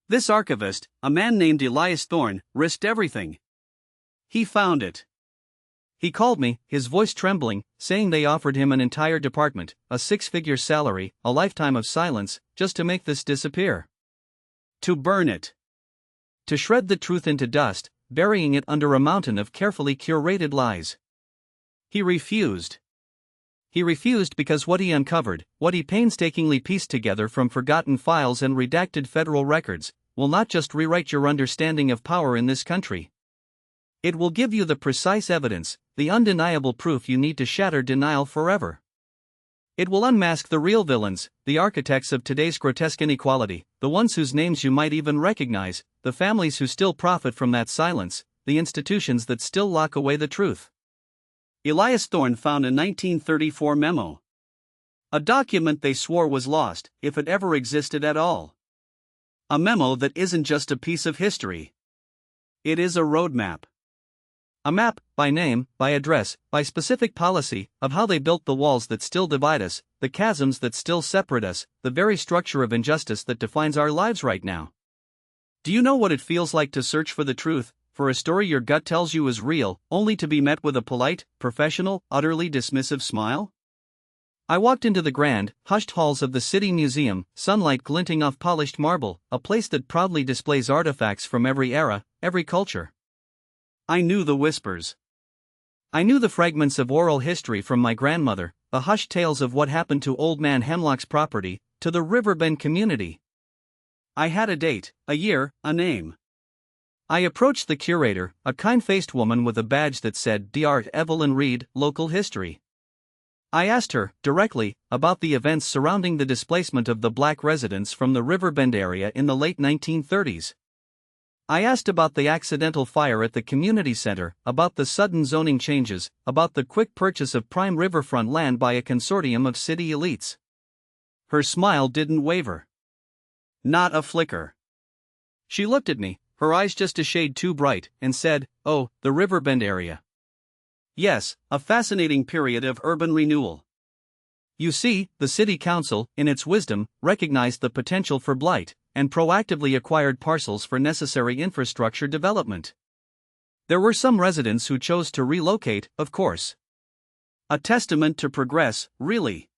This archivist, a man named Elias Thorne, risked everything. He found it. He called me, his voice trembling, saying they offered him an entire department, a six-figure salary, a lifetime of silence, just to make this disappear. To burn it. To shred the truth into dust, burying it under a mountain of carefully curated lies. He refused. He refused because what he uncovered, what he painstakingly pieced together from forgotten files and redacted federal records, will not just rewrite your understanding of power in this country. It will give you the precise evidence, the undeniable proof you need to shatter denial forever. It will unmask the real villains, the architects of today's grotesque inequality, the ones whose names you might even recognize, the families who still profit from that silence, the institutions that still lock away the truth. Elias Thorne found a 1934 memo. A document they swore was lost, if it ever existed at all. A memo that isn't just a piece of history. It is a roadmap. A map, by name, by address, by specific policy, of how they built the walls that still divide us, the chasms that still separate us, the very structure of injustice that defines our lives right now. Do you know what it feels like to search for the truth, for a story your gut tells you is real, only to be met with a polite, professional, utterly dismissive smile? I walked into the grand, hushed halls of the City Museum, sunlight glinting off polished marble, a place that proudly displays artifacts from every era, every culture. I knew the whispers. I knew the fragments of oral history from my grandmother, the hushed tales of what happened to Old Man Hemlock's property, to the Riverbend community. I had a date, a year, a name. I approached the curator, a kind-faced woman with a badge that said Dr. Evelyn Reed, Local History. I asked her, directly, about the events surrounding the displacement of the black residents from the Riverbend area in the late 1930s. I asked about the accidental fire at the community center, about the sudden zoning changes, about the quick purchase of prime riverfront land by a consortium of city elites. Her smile didn't waver. Not a flicker. She looked at me, her eyes just a shade too bright, and said, "Oh, the Riverbend area. Yes, a fascinating period of urban renewal. You see, the city council, in its wisdom, recognized the potential for blight, and proactively acquired parcels for necessary infrastructure development. There were some residents who chose to relocate, of course. A testament to progress, really.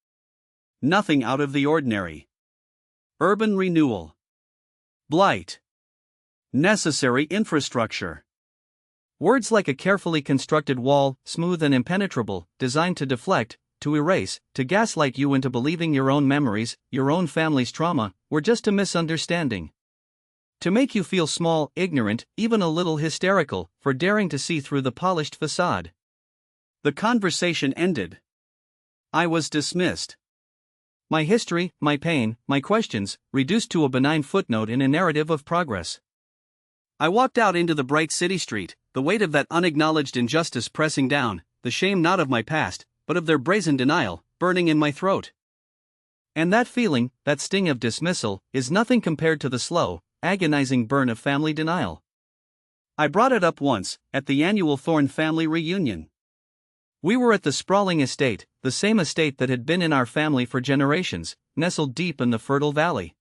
Nothing out of the ordinary. Urban renewal. Blight. Necessary infrastructure. Words like a carefully constructed wall, smooth and impenetrable, designed to deflect, to erase, to gaslight you into believing your own memories, your own family's trauma, were just a misunderstanding. To make you feel small, ignorant, even a little hysterical, for daring to see through the polished facade. The conversation ended. I was dismissed. My history, my pain, my questions, reduced to a benign footnote in a narrative of progress. I walked out into the bright city street, the weight of that unacknowledged injustice pressing down, the shame not of my past, but of their brazen denial, burning in my throat. And that feeling, that sting of dismissal, is nothing compared to the slow, agonizing burn of family denial. I brought it up once, at the annual Thorne family reunion. We were at the sprawling estate, the same estate that had been in our family for generations, nestled deep in the fertile valley.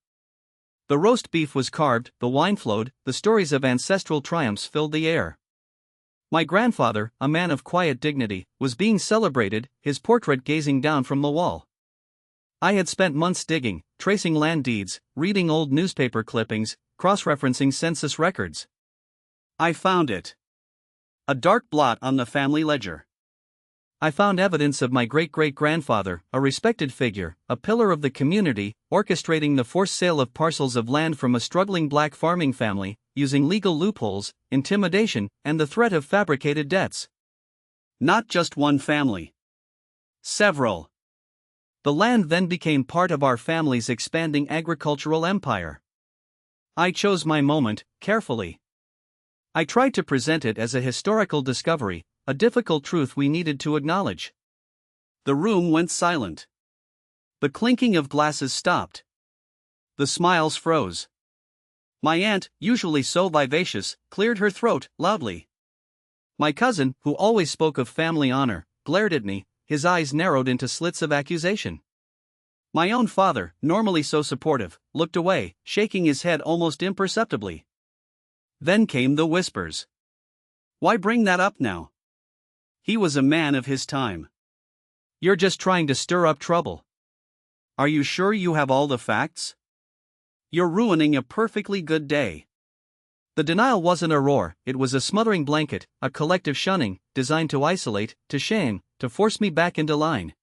The roast beef was carved, the wine flowed, the stories of ancestral triumphs filled the air. My grandfather, a man of quiet dignity, was being celebrated, his portrait gazing down from the wall. I had spent months digging, tracing land deeds, reading old newspaper clippings, cross-referencing census records. I found it. A dark blot on the family ledger. I found evidence of my great-great-grandfather, a respected figure, a pillar of the community, orchestrating the forced sale of parcels of land from a struggling black farming family, using legal loopholes, intimidation, and the threat of fabricated debts. Not just one family. Several. The land then became part of our family's expanding agricultural empire. I chose my moment, carefully. I tried to present it as a historical discovery, a difficult truth we needed to acknowledge. The room went silent. The clinking of glasses stopped. The smiles froze. My aunt, usually so vivacious, cleared her throat, loudly. My cousin, who always spoke of family honor, glared at me, his eyes narrowed into slits of accusation. My own father, normally so supportive, looked away, shaking his head almost imperceptibly. Then came the whispers. Why bring that up now? He was a man of his time. You're just trying to stir up trouble. Are you sure you have all the facts? You're ruining a perfectly good day. The denial wasn't a roar, it was a smothering blanket, a collective shunning, designed to isolate, to shame, to force me back into line.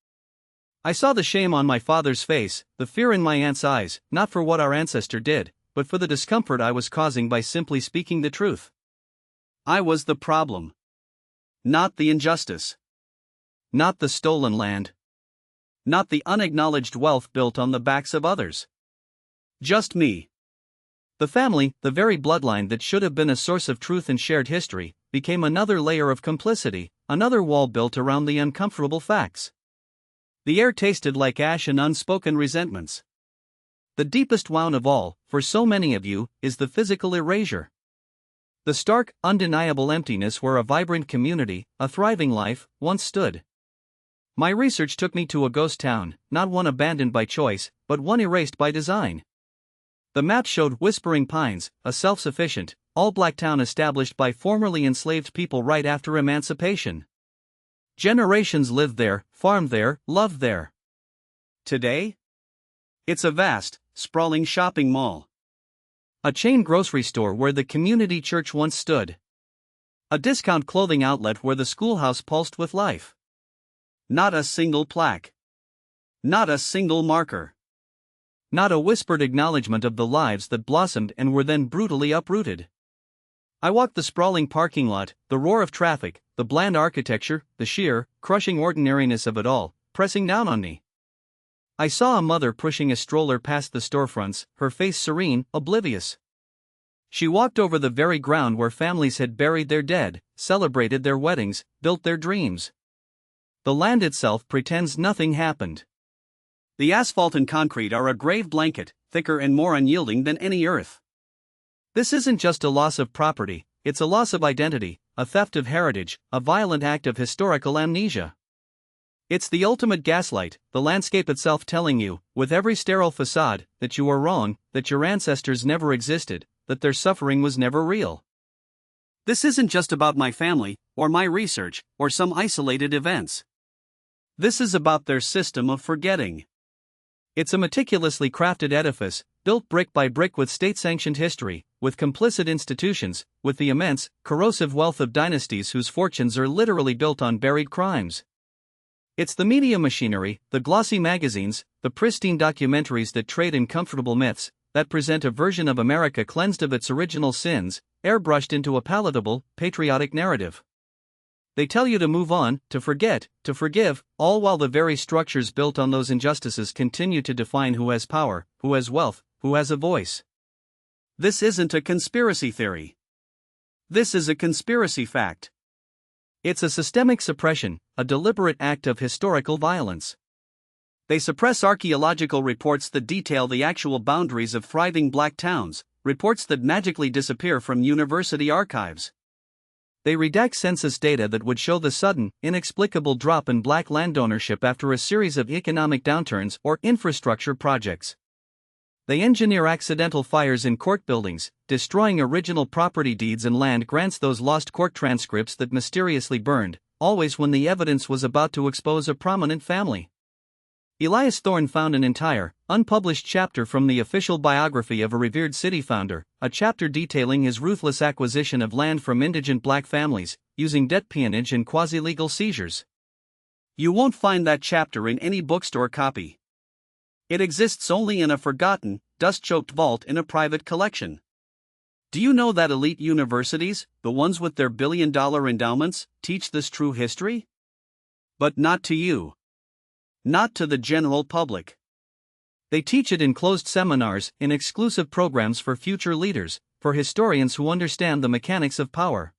I saw the shame on my father's face, the fear in my aunt's eyes, not for what our ancestor did, but for the discomfort I was causing by simply speaking the truth. I was the problem. Not the injustice. Not the stolen land. Not the unacknowledged wealth built on the backs of others. Just me. The family, the very bloodline that should have been a source of truth and shared history, became another layer of complicity, another wall built around the uncomfortable facts. The air tasted like ash and unspoken resentments. The deepest wound of all, for so many of you, is the physical erasure. The stark, undeniable emptiness where a vibrant community, a thriving life, once stood. My research took me to a ghost town, not one abandoned by choice, but one erased by design. The map showed Whispering Pines, a self-sufficient, all-black town established by formerly enslaved people right after emancipation. Generations lived there, farmed there, loved there. Today? It's a vast, sprawling shopping mall. A chain grocery store where the community church once stood. A discount clothing outlet where the schoolhouse pulsed with life. Not a single plaque. Not a single marker. Not a whispered acknowledgement of the lives that blossomed and were then brutally uprooted. I walked the sprawling parking lot, the roar of traffic, the bland architecture, the sheer, crushing ordinariness of it all, pressing down on me. I saw a mother pushing a stroller past the storefronts, her face serene, oblivious. She walked over the very ground where families had buried their dead, celebrated their weddings, built their dreams. The land itself pretends nothing happened. The asphalt and concrete are a grave blanket, thicker and more unyielding than any earth. This isn't just a loss of property, it's a loss of identity, a theft of heritage, a violent act of historical amnesia. It's the ultimate gaslight, the landscape itself telling you, with every sterile facade, that you are wrong, that your ancestors never existed, that their suffering was never real. This isn't just about my family, or my research, or some isolated events. This is about their system of forgetting. It's a meticulously crafted edifice, built brick by brick with state-sanctioned history, with complicit institutions, with the immense, corrosive wealth of dynasties whose fortunes are literally built on buried crimes. It's the media machinery, the glossy magazines, the pristine documentaries that trade in comfortable myths, that present a version of America cleansed of its original sins, airbrushed into a palatable, patriotic narrative. They tell you to move on, to forget, to forgive, all while the very structures built on those injustices continue to define who has power, who has wealth, who has a voice. This isn't a conspiracy theory. This is a conspiracy fact. It's a systemic suppression, a deliberate act of historical violence. They suppress archaeological reports that detail the actual boundaries of thriving black towns, reports that magically disappear from university archives. They redact census data that would show the sudden, inexplicable drop in black land ownership after a series of economic downturns or infrastructure projects. They engineer accidental fires in court buildings, destroying original property deeds and land grants, those lost court transcripts that mysteriously burned, always when the evidence was about to expose a prominent family. Elias Thorne found an entire, unpublished chapter from the official biography of a revered city founder, a chapter detailing his ruthless acquisition of land from indigent black families, using debt peonage and quasi-legal seizures. You won't find that chapter in any bookstore copy. It exists only in a forgotten, dust-choked vault in a private collection. Do you know that elite universities, the ones with their billion-dollar endowments, teach this true history? But not to you. Not to the general public. They teach it in closed seminars, in exclusive programs for future leaders, for historians who understand the mechanics of power.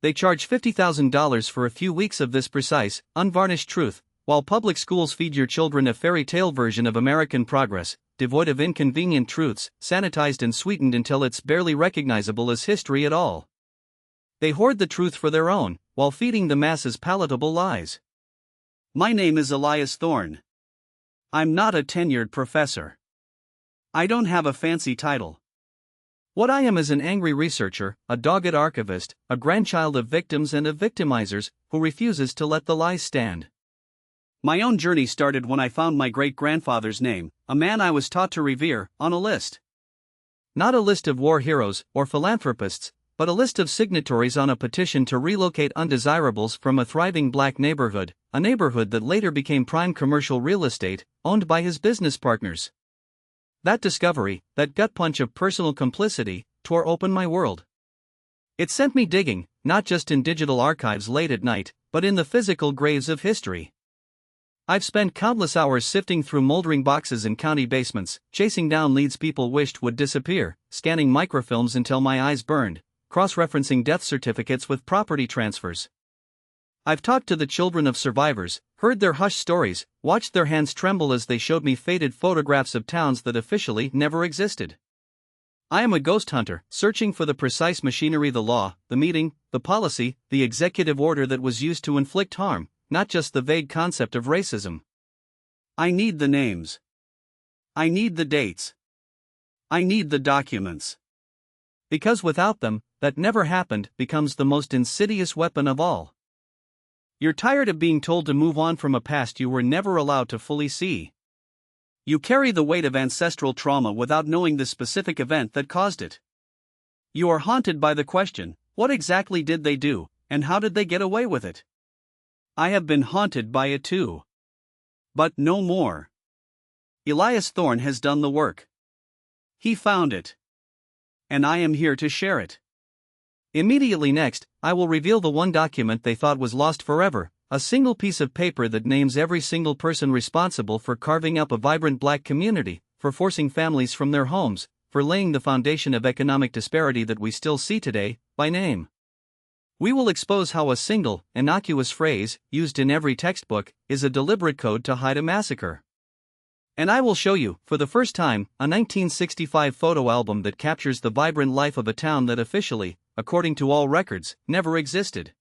They charge $50,000 for a few weeks of this precise, unvarnished truth, while public schools feed your children a fairy tale version of American progress, devoid of inconvenient truths, sanitized and sweetened until it's barely recognizable as history at all. They hoard the truth for their own, while feeding the masses palatable lies. My name is Elias Thorne. I'm not a tenured professor. I don't have a fancy title. What I am is an angry researcher, a dogged archivist, a grandchild of victims and of victimizers, who refuses to let the lies stand. My own journey started when I found my great-grandfather's name, a man I was taught to revere, on a list. Not a list of war heroes or philanthropists, but a list of signatories on a petition to relocate undesirables from a thriving black neighborhood, a neighborhood that later became prime commercial real estate, owned by his business partners. That discovery, that gut punch of personal complicity, tore open my world. It sent me digging, not just in digital archives late at night, but in the physical graves of history. I've spent countless hours sifting through moldering boxes in county basements, chasing down leads people wished would disappear, scanning microfilms until my eyes burned, cross-referencing death certificates with property transfers. I've talked to the children of survivors, heard their hushed stories, watched their hands tremble as they showed me faded photographs of towns that officially never existed. I am a ghost hunter, searching for the precise machinery, the law, the meeting, the policy, the executive order that was used to inflict harm, not just the vague concept of racism. I need the names. I need the dates. I need the documents. Because without them, that never happened becomes the most insidious weapon of all. You're tired of being told to move on from a past you were never allowed to fully see. You carry the weight of ancestral trauma without knowing the specific event that caused it. You are haunted by the question, what exactly did they do, and how did they get away with it? I have been haunted by it too. But no more. Elias Thorne has done the work. He found it. And I am here to share it. Immediately next, I will reveal the one document they thought was lost forever, a single piece of paper that names every single person responsible for carving up a vibrant black community, for forcing families from their homes, for laying the foundation of economic disparity that we still see today, by name. We will expose how a single, innocuous phrase, used in every textbook, is a deliberate code to hide a massacre. And I will show you, for the first time, a 1965 photo album that captures the vibrant life of a town that officially, according to all records, never existed.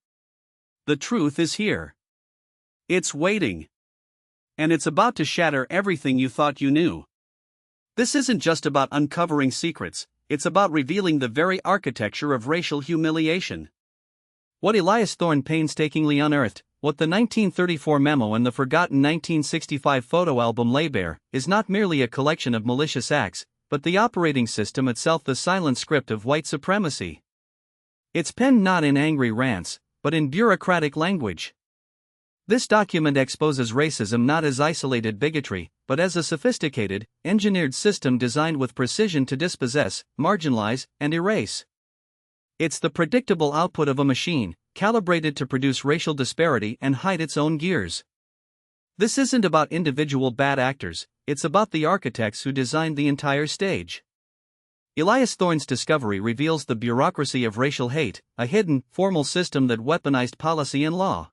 The truth is here. It's waiting. And it's about to shatter everything you thought you knew. This isn't just about uncovering secrets, it's about revealing the very architecture of racial humiliation. What Elias Thorne painstakingly unearthed, what the 1934 memo and the forgotten 1965 photo album lay bare, is not merely a collection of malicious acts, but the operating system itself, the silent script of white supremacy. It's penned not in angry rants, but in bureaucratic language. This document exposes racism not as isolated bigotry, but as a sophisticated, engineered system designed with precision to dispossess, marginalize, and erase. It's the predictable output of a machine, calibrated to produce racial disparity and hide its own gears. This isn't about individual bad actors, it's about the architects who designed the entire stage. Elias Thorne's discovery reveals the bureaucracy of racial hate, a hidden, formal system that weaponized policy and law.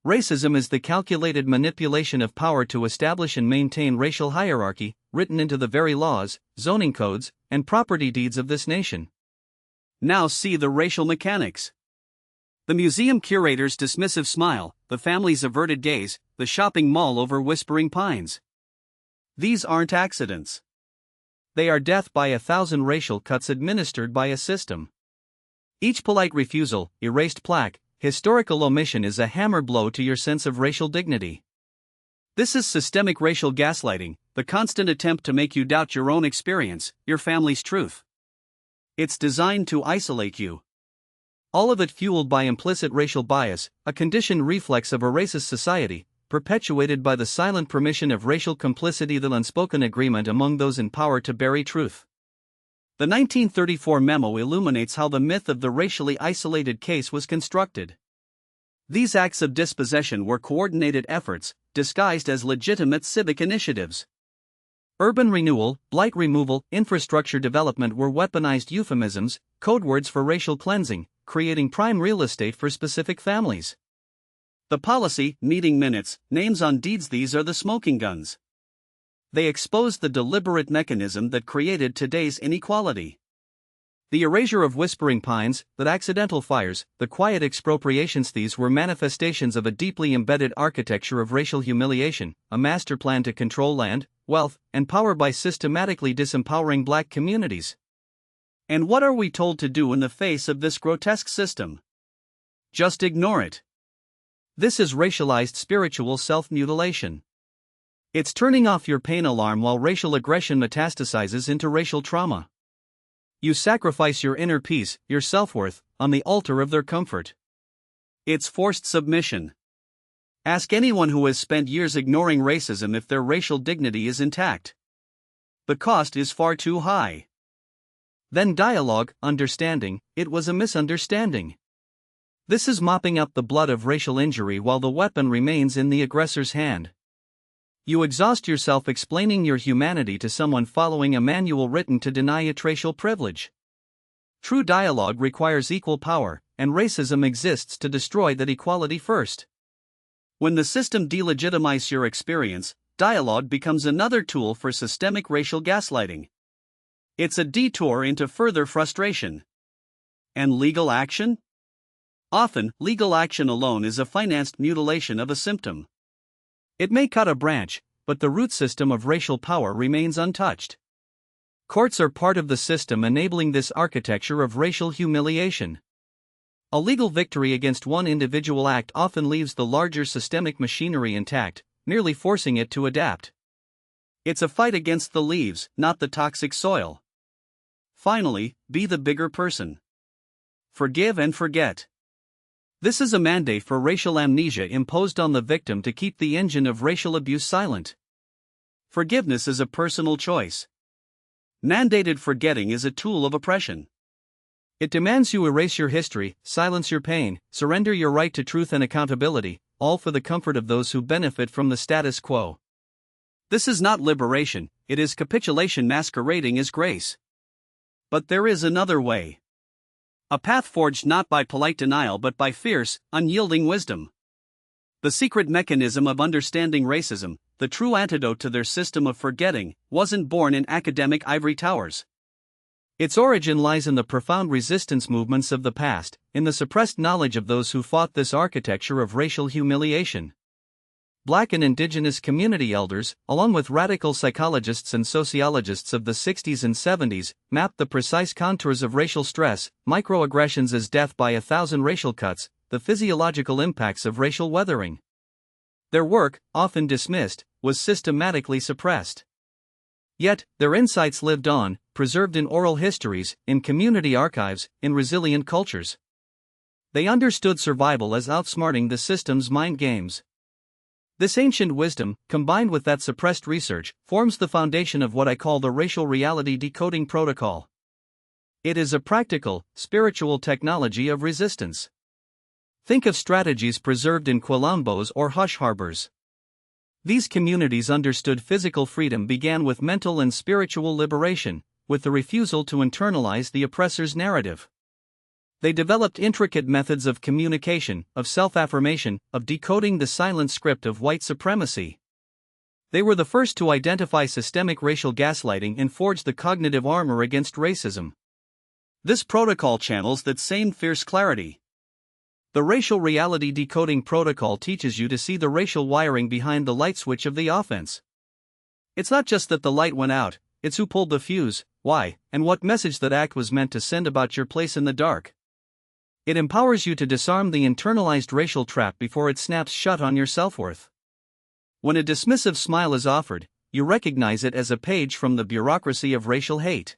Racism is the calculated manipulation of power to establish and maintain racial hierarchy, written into the very laws, zoning codes, and property deeds of this nation. Now see the racial mechanics. The museum curator's dismissive smile, the family's averted gaze, the shopping mall over whispering pines. These aren't accidents. They are death by 1,000 racial cuts administered by a system. Each polite refusal, erased plaque, historical omission is a hammer blow to your sense of racial dignity. This is systemic racial gaslighting, the constant attempt to make you doubt your own experience, your family's truth. It's designed to isolate you. All of it fueled by implicit racial bias, a conditioned reflex of a racist society, perpetuated by the silent permission of racial complicity, the unspoken agreement among those in power to bury truth. The 1934 memo illuminates how the myth of the racially isolated case was constructed. These acts of dispossession were coordinated efforts, disguised as legitimate civic initiatives. Urban renewal, blight removal, infrastructure development were weaponized euphemisms, code words for racial cleansing, creating prime real estate for specific families. The policy, meeting minutes, names on deeds, these are the smoking guns. They expose the deliberate mechanism that created today's inequality. The erasure of whispering pines, the accidental fires, the quiet expropriations, these were manifestations of a deeply embedded architecture of racial humiliation, a master plan to control land, wealth, and power by systematically disempowering black communities. And what are we told to do in the face of this grotesque system? Just ignore it. This is racialized spiritual self-mutilation. It's turning off your pain alarm while racial aggression metastasizes into racial trauma. You sacrifice your inner peace, your self-worth, on the altar of their comfort. It's forced submission. Ask anyone who has spent years ignoring racism if their racial dignity is intact. The cost is far too high. Then dialogue, understanding, it was a misunderstanding. This is mopping up the blood of racial injury while the weapon remains in the aggressor's hand. You exhaust yourself explaining your humanity to someone following a manual written to deny it racial privilege. True dialogue requires equal power, and racism exists to destroy that equality first. When the system delegitimizes your experience, dialogue becomes another tool for systemic racial gaslighting. It's a detour into further frustration. And legal action? Often, legal action alone is a financed mutilation of a symptom. It may cut a branch, but the root system of racial power remains untouched. Courts are part of the system enabling this architecture of racial humiliation. A legal victory against one individual act often leaves the larger systemic machinery intact, merely forcing it to adapt. It's a fight against the leaves, not the toxic soil. Finally, be the bigger person. Forgive and forget. This is a mandate for racial amnesia imposed on the victim to keep the engine of racial abuse silent. Forgiveness is a personal choice. Mandated forgetting is a tool of oppression. It demands you erase your history, silence your pain, surrender your right to truth and accountability, all for the comfort of those who benefit from the status quo. This is not liberation, it is capitulation masquerading as grace. But there is another way. A path forged not by polite denial but by fierce, unyielding wisdom. The secret mechanism of understanding racism, the true antidote to their system of forgetting, wasn't born in academic ivory towers. Its origin lies in the profound resistance movements of the past, in the suppressed knowledge of those who fought this architecture of racial humiliation. Black and indigenous community elders, along with radical psychologists and sociologists of the 60s and 70s, mapped the precise contours of racial stress, microaggressions as death by 1,000 racial cuts, the physiological impacts of racial weathering. Their work, often dismissed, was systematically suppressed. Yet, their insights lived on, preserved in oral histories, in community archives, in resilient cultures. They understood survival as outsmarting the system's mind games. This ancient wisdom, combined with that suppressed research, forms the foundation of what I call the racial reality decoding protocol. It is a practical, spiritual technology of resistance. Think of strategies preserved in quilombos or hush harbors. These communities understood physical freedom began with mental and spiritual liberation, with the refusal to internalize the oppressor's narrative. They developed intricate methods of communication, of self-affirmation, of decoding the silent script of white supremacy. They were the first to identify systemic racial gaslighting and forge the cognitive armor against racism. This protocol channels that same fierce clarity. The racial reality decoding protocol teaches you to see the racial wiring behind the light switch of the offense. It's not just that the light went out, it's who pulled the fuse, why, and what message that act was meant to send about your place in the dark. It empowers you to disarm the internalized racial trap before it snaps shut on your self-worth. When a dismissive smile is offered, you recognize it as a page from the Bureaucracy of Racial Hate.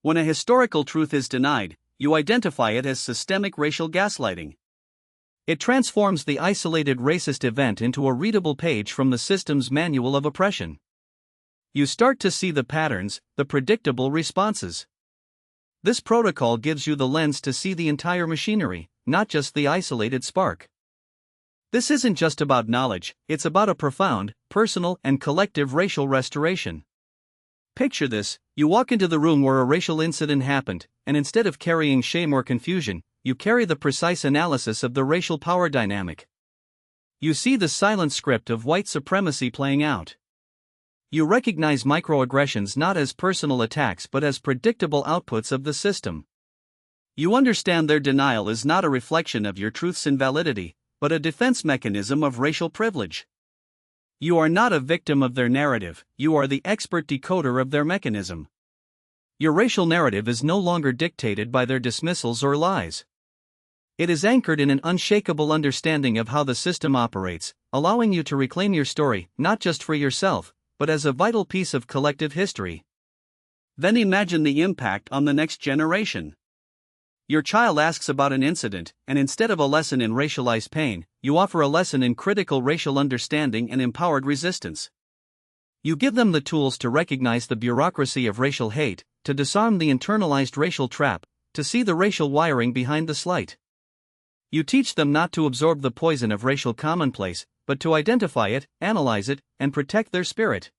When a historical truth is denied, you identify it as systemic racial gaslighting. It transforms the isolated racist event into a readable page from the system's manual of oppression. You start to see the patterns, the predictable responses. This protocol gives you the lens to see the entire machinery, not just the isolated spark. This isn't just about knowledge, it's about a profound, personal, and collective racial restoration. Picture this: you walk into the room where a racial incident happened, and instead of carrying shame or confusion, you carry the precise analysis of the racial power dynamic. You see the silent script of white supremacy playing out. You recognize microaggressions not as personal attacks but as predictable outputs of the system. You understand their denial is not a reflection of your truth's invalidity, but a defense mechanism of racial privilege. You are not a victim of their narrative, you are the expert decoder of their mechanism. Your racial narrative is no longer dictated by their dismissals or lies. It is anchored in an unshakable understanding of how the system operates, allowing you to reclaim your story, not just for yourself, but as a vital piece of collective history. Then imagine the impact on the next generation. Your child asks about an incident, and instead of a lesson in racialized pain, you offer a lesson in critical racial understanding and empowered resistance. You give them the tools to recognize the bureaucracy of racial hate, to disarm the internalized racial trap, to see the racial wiring behind the slight. You teach them not to absorb the poison of racial commonplace, but to identify it, analyze it, and protect their spirit.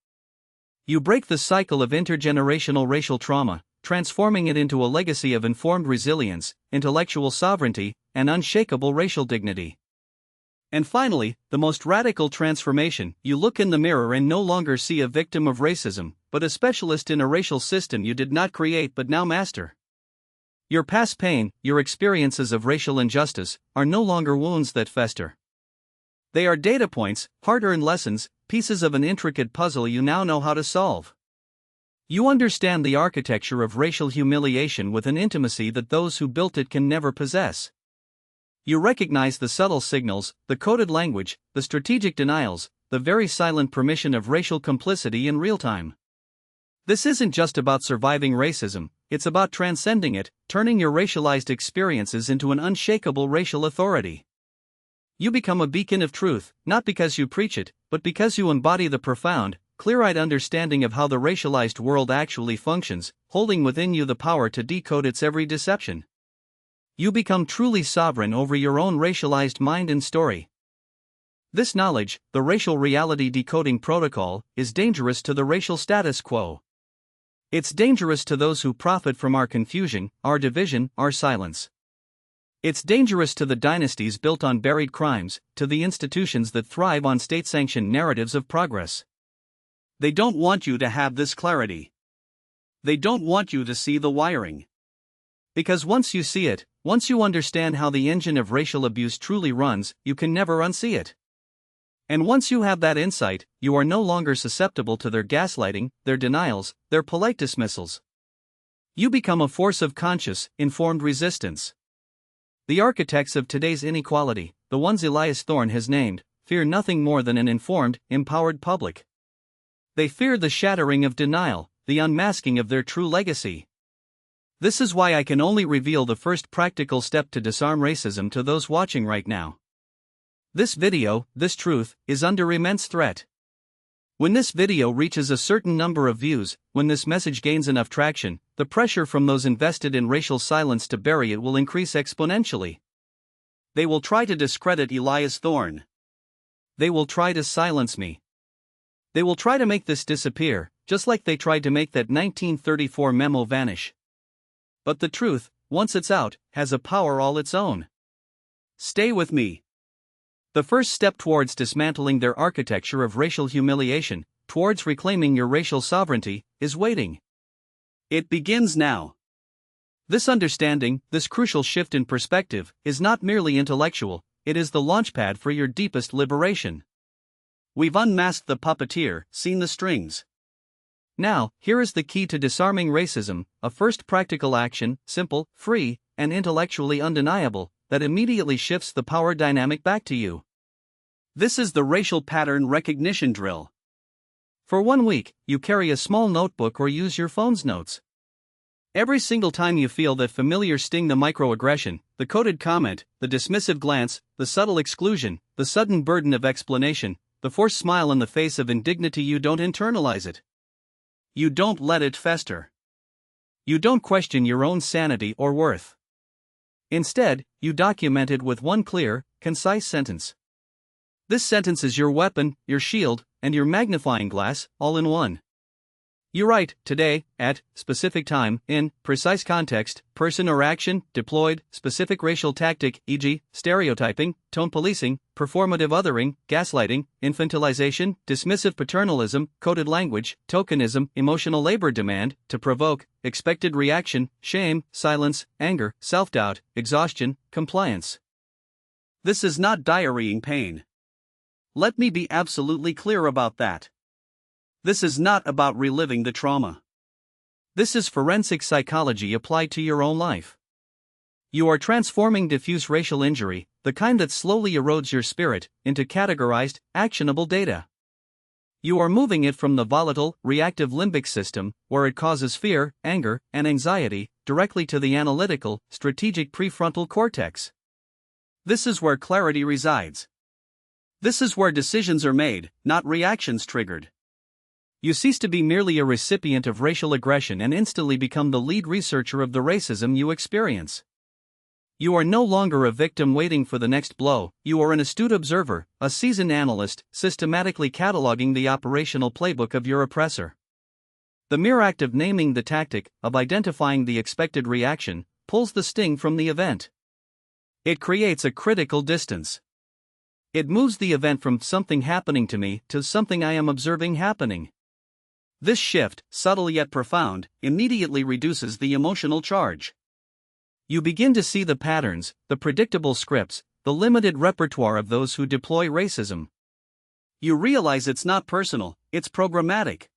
You break the cycle of intergenerational racial trauma, transforming it into a legacy of informed resilience, intellectual sovereignty, and unshakable racial dignity. And finally, the most radical transformation, you look in the mirror and no longer see a victim of racism, but a specialist in a racial system you did not create but now master. Your past pain, your experiences of racial injustice, are no longer wounds that fester. They are data points, hard-earned lessons, pieces of an intricate puzzle you now know how to solve. You understand the architecture of racial humiliation with an intimacy that those who built it can never possess. You recognize the subtle signals, the coded language, the strategic denials, the very silent permission of racial complicity in real time. This isn't just about surviving racism, it's about transcending it, turning your racialized experiences into an unshakable racial authority. You become a beacon of truth, not because you preach it, but because you embody the profound, clear-eyed understanding of how the racialized world actually functions, holding within you the power to decode its every deception. You become truly sovereign over your own racialized mind and story. This knowledge, the racial reality decoding protocol, is dangerous to the racial status quo. It's dangerous to those who profit from our confusion, our division, our silence. It's dangerous to the dynasties built on buried crimes, to the institutions that thrive on state-sanctioned narratives of progress. They don't want you to have this clarity. They don't want you to see the wiring. Because once you see it, once you understand how the engine of racial abuse truly runs, you can never unsee it. And once you have that insight, you are no longer susceptible to their gaslighting, their denials, their polite dismissals. You become a force of conscious, informed resistance. The architects of today's inequality, the ones Elias Thorne has named, fear nothing more than an informed, empowered public. They fear the shattering of denial, the unmasking of their true legacy. This is why I can only reveal the first practical step to disarm racism to those watching right now. This video, this truth, is under immense threat. When this video reaches a certain number of views, when this message gains enough traction, the pressure from those invested in racial silence to bury it will increase exponentially. They will try to discredit Elias Thorne. They will try to silence me. They will try to make this disappear, just like they tried to make that 1934 memo vanish. But the truth, once it's out, has a power all its own. Stay with me. The first step towards dismantling their architecture of racial humiliation, towards reclaiming your racial sovereignty, is waiting. It begins now. This understanding, this crucial shift in perspective, is not merely intellectual, it is the launchpad for your deepest liberation. We've unmasked the puppeteer, seen the strings. Now, here is the key to disarming racism, a first practical action, simple, free, and intellectually undeniable, that immediately shifts the power dynamic back to you. This is the racial pattern recognition drill. For 1 week, you carry a small notebook or use your phone's notes. Every single time you feel that familiar sting, the microaggression, the coded comment, the dismissive glance, the subtle exclusion, the sudden burden of explanation, the forced smile on the face of indignity, you don't internalize it. You don't let it fester. You don't question your own sanity or worth. Instead, you document it with one clear, concise sentence. This sentence is your weapon, your shield, and your magnifying glass, all in one. You write, today, at specific time, in precise context, person or action, deployed, specific racial tactic, e.g., stereotyping, tone policing, performative othering, gaslighting, infantilization, dismissive paternalism, coded language, tokenism, emotional labor demand, to provoke, expected reaction, shame, silence, anger, self-doubt, exhaustion, compliance. This is not diarying pain. Let me be absolutely clear about that. This is not about reliving the trauma. This is forensic psychology applied to your own life. You are transforming diffuse racial injury, the kind that slowly erodes your spirit, into categorized, actionable data. You are moving it from the volatile, reactive limbic system, where it causes fear, anger, and anxiety, directly to the analytical, strategic prefrontal cortex. This is where clarity resides. This is where decisions are made, not reactions triggered. You cease to be merely a recipient of racial aggression and instantly become the lead researcher of the racism you experience. You are no longer a victim waiting for the next blow, you are an astute observer, a seasoned analyst, systematically cataloging the operational playbook of your oppressor. The mere act of naming the tactic, of identifying the expected reaction, pulls the sting from the event. It creates a critical distance. It moves the event from something happening to me to something I am observing happening. This shift, subtle yet profound, immediately reduces the emotional charge. You begin to see the patterns, the predictable scripts, the limited repertoire of those who deploy racism. You realize it's not personal, it's programmatic.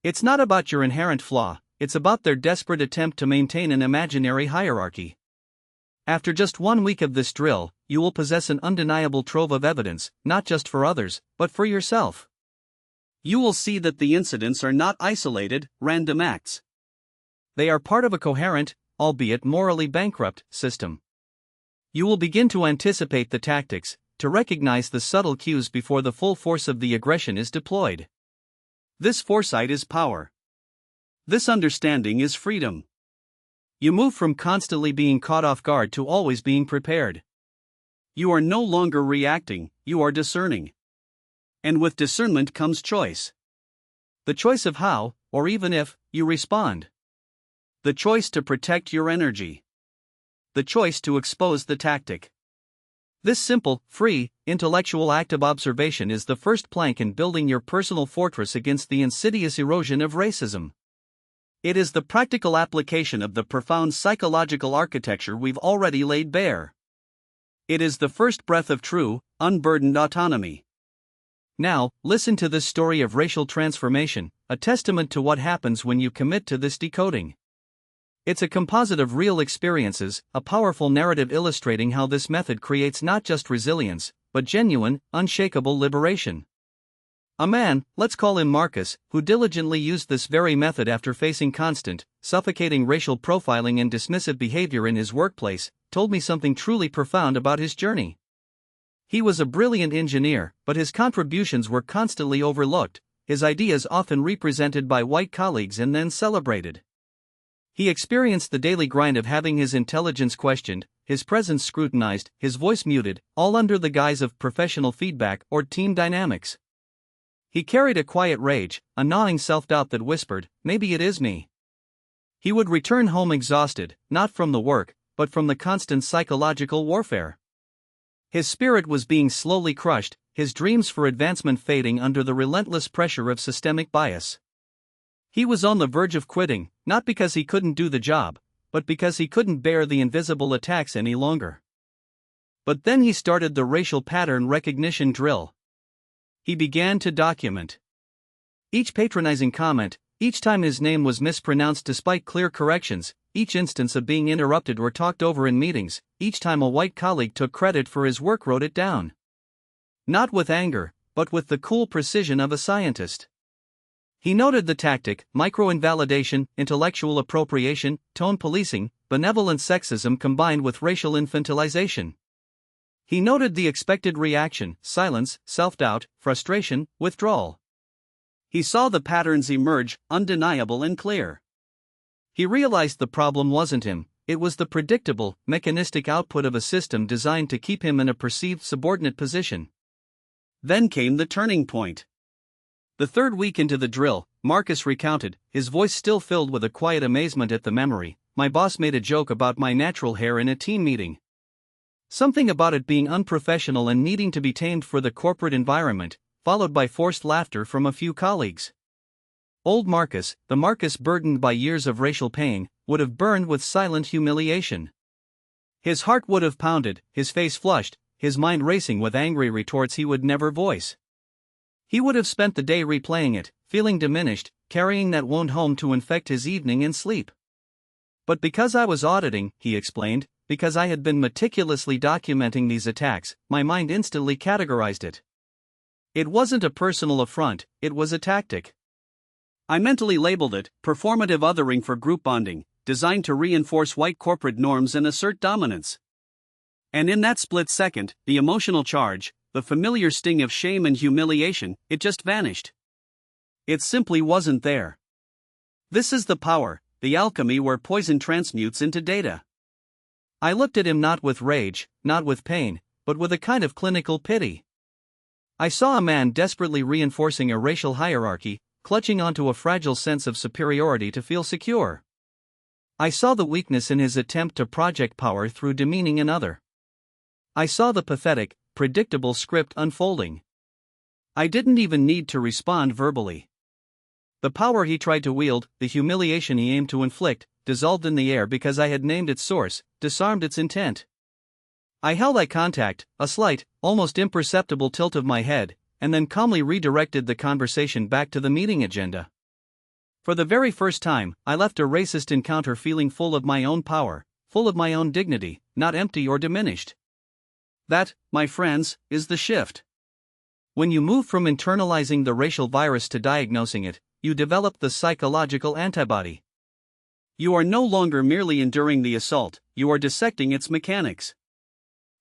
It's not about your inherent flaw, it's about their desperate attempt to maintain an imaginary hierarchy. After just 1 week of this drill, you will possess an undeniable trove of evidence, not just for others, but for yourself. You will see that the incidents are not isolated, random acts. They are part of a coherent, albeit morally bankrupt, system. You will begin to anticipate the tactics, to recognize the subtle cues before the full force of the aggression is deployed. This foresight is power. This understanding is freedom. You move from constantly being caught off guard to always being prepared. You are no longer reacting, you are discerning. And with discernment comes choice. The choice of how, or even if, you respond. The choice to protect your energy. The choice to expose the tactic. This simple, free, intellectual act of observation is the first plank in building your personal fortress against the insidious erosion of racism. It is the practical application of the profound psychological architecture we've already laid bare. It is the first breath of true, unburdened autonomy. Now, listen to this story of racial transformation, a testament to what happens when you commit to this decoding. It's a composite of real experiences, a powerful narrative illustrating how this method creates not just resilience, but genuine, unshakable liberation. A man, let's call him Marcus, who diligently used this very method after facing constant, suffocating racial profiling and dismissive behavior in his workplace, told me something truly profound about his journey. He was a brilliant engineer, but his contributions were constantly overlooked, his ideas often represented by white colleagues and then celebrated. He experienced the daily grind of having his intelligence questioned, his presence scrutinized, his voice muted, all under the guise of professional feedback or team dynamics. He carried a quiet rage, a gnawing self-doubt that whispered, "Maybe it is me." He would return home exhausted, not from the work, but from the constant psychological warfare. His spirit was being slowly crushed, his dreams for advancement fading under the relentless pressure of systemic bias. He was on the verge of quitting, not because he couldn't do the job, but because he couldn't bear the invisible attacks any longer. But then he started the racial pattern recognition drill. He began to document each patronizing comment, each time his name was mispronounced despite clear corrections, each instance of being interrupted or talked over in meetings, each time a white colleague took credit for his work, wrote it down. Not with anger, but with the cool precision of a scientist. He noted the tactic, micro-invalidation, intellectual appropriation, tone policing, benevolent sexism combined with racial infantilization. He noted the expected reaction, silence, self-doubt, frustration, withdrawal. He saw the patterns emerge, undeniable and clear. He realized the problem wasn't him, it was the predictable, mechanistic output of a system designed to keep him in a perceived subordinate position. Then came the turning point. The third week into the drill, Marcus recounted, his voice still filled with a quiet amazement at the memory. My boss made a joke about my natural hair in a team meeting. Something about it being unprofessional and needing to be tamed for the corporate environment, followed by forced laughter from a few colleagues. Old Marcus, the Marcus burdened by years of racial pain, would have burned with silent humiliation. His heart would have pounded, his face flushed, his mind racing with angry retorts he would never voice. He would have spent the day replaying it, feeling diminished, carrying that wound home to infect his evening and sleep. But because I was auditing, he explained, because I had been meticulously documenting these attacks, my mind instantly categorized it. It wasn't a personal affront, it was a tactic. I mentally labeled it performative othering for group bonding, designed to reinforce white corporate norms and assert dominance. And in that split second, the emotional charge, the familiar sting of shame and humiliation, it just vanished. It simply wasn't there. This is the power, the alchemy where poison transmutes into data. I looked at him not with rage, not with pain, but with a kind of clinical pity. I saw a man desperately reinforcing a racial hierarchy, clutching onto a fragile sense of superiority to feel secure. I saw the weakness in his attempt to project power through demeaning another. I saw the pathetic, predictable script unfolding. I didn't even need to respond verbally. The power he tried to wield, the humiliation he aimed to inflict, dissolved in the air because I had named its source, disarmed its intent. I held eye contact, a slight, almost imperceptible tilt of my head, and then calmly redirected the conversation back to the meeting agenda. For the very first time, I left a racist encounter feeling full of my own power, full of my own dignity, not empty or diminished. That, my friends, is the shift. When you move from internalizing the racial virus to diagnosing it, you develop the psychological antibody. You are no longer merely enduring the assault, you are dissecting its mechanics.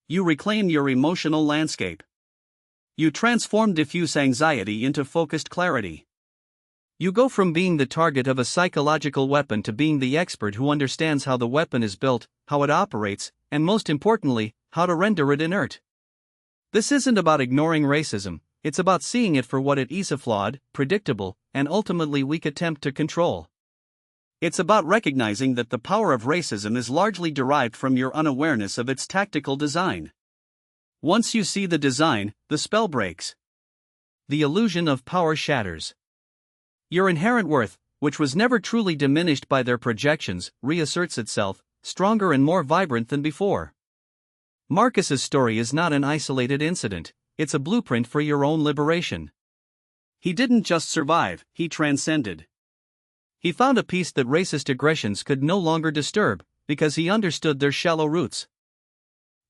You reclaim your emotional landscape. You transform diffuse anxiety into focused clarity. You go from being the target of a psychological weapon to being the expert who understands how the weapon is built, how it operates, and most importantly, how to render it inert. This isn't about ignoring racism, it's about seeing it for what it is: a flawed, predictable, and ultimately weak attempt to control. It's about recognizing that the power of racism is largely derived from your unawareness of its tactical design. Once you see the design, the spell breaks. The illusion of power shatters. Your inherent worth, which was never truly diminished by their projections, reasserts itself, stronger and more vibrant than before. Marcus's story is not an isolated incident, it's a blueprint for your own liberation. He didn't just survive, he transcended. He found a peace that racist aggressions could no longer disturb, because he understood their shallow roots.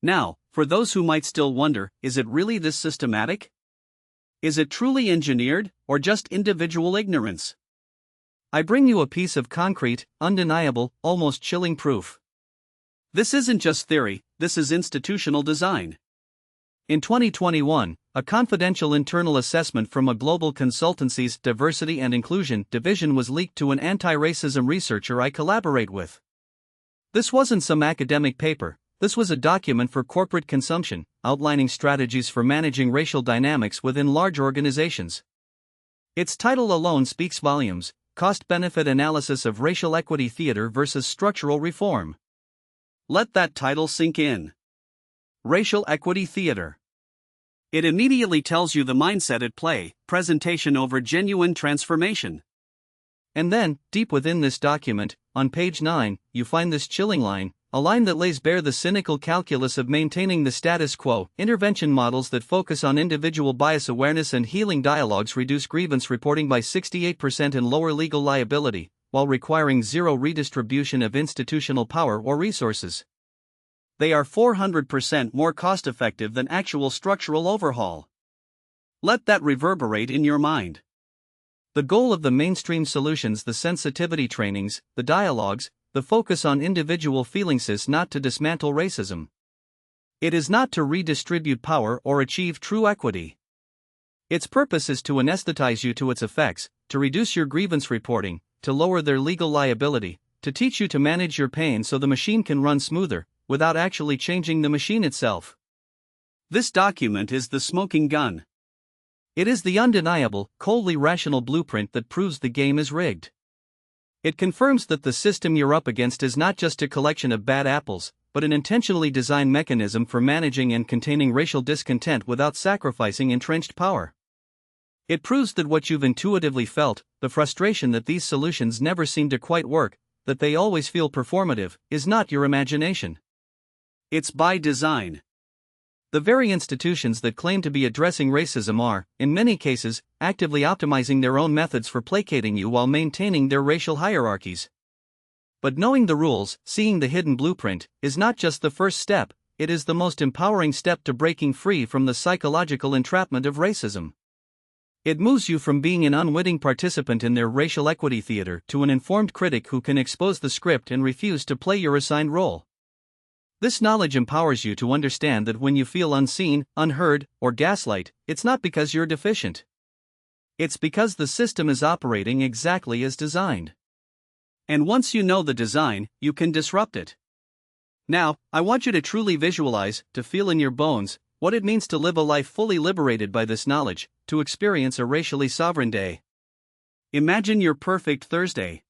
Now, for those who might still wonder, is it really this systematic? Is it truly engineered, or just individual ignorance? I bring you a piece of concrete, undeniable, almost chilling proof. This isn't just theory, this is institutional design. In 2021, a confidential internal assessment from a global consultancy's Diversity and Inclusion division was leaked to an anti-racism researcher I collaborate with. This wasn't some academic paper, this was a document for corporate consumption, outlining strategies for managing racial dynamics within large organizations. Its title alone speaks volumes: Cost-Benefit Analysis of Racial Equity Theater versus Structural Reform. Let that title sink in. Racial Equity Theater. It immediately tells you the mindset at play: presentation over genuine transformation. And then, deep within this document, on page 9, you find this chilling line, a line that lays bare the cynical calculus of maintaining the status quo. Intervention models that focus on individual bias awareness and healing dialogues reduce grievance reporting by 68% and lower legal liability, while requiring zero redistribution of institutional power or resources. They are 400% more cost-effective than actual structural overhaul. Let that reverberate in your mind. The goal of the mainstream solutions, the sensitivity trainings, the dialogues, the focus on individual feelings is not to dismantle racism. It is not to redistribute power or achieve true equity. Its purpose is to anesthetize you to its effects, to reduce your grievance reporting, to lower their legal liability, to teach you to manage your pain so the machine can run smoother, without actually changing the machine itself. This document is the smoking gun. It is the undeniable, coldly rational blueprint that proves the game is rigged. It confirms that the system you're up against is not just a collection of bad apples, but an intentionally designed mechanism for managing and containing racial discontent without sacrificing entrenched power. It proves that what you've intuitively felt, the frustration that these solutions never seem to quite work, that they always feel performative, is not your imagination. It's by design. The very institutions that claim to be addressing racism are, in many cases, actively optimizing their own methods for placating you while maintaining their racial hierarchies. But knowing the rules, seeing the hidden blueprint, is not just the first step, it is the most empowering step to breaking free from the psychological entrapment of racism. It moves you from being an unwitting participant in their racial equity theater to an informed critic who can expose the script and refuse to play your assigned role. This knowledge empowers you to understand that when you feel unseen, unheard, or gaslight, it's not because you're deficient. It's because the system is operating exactly as designed. And once you know the design, you can disrupt it. Now, I want you to truly visualize, to feel in your bones, what it means to live a life fully liberated by this knowledge, to experience a racially sovereign day. Imagine your perfect Thursday.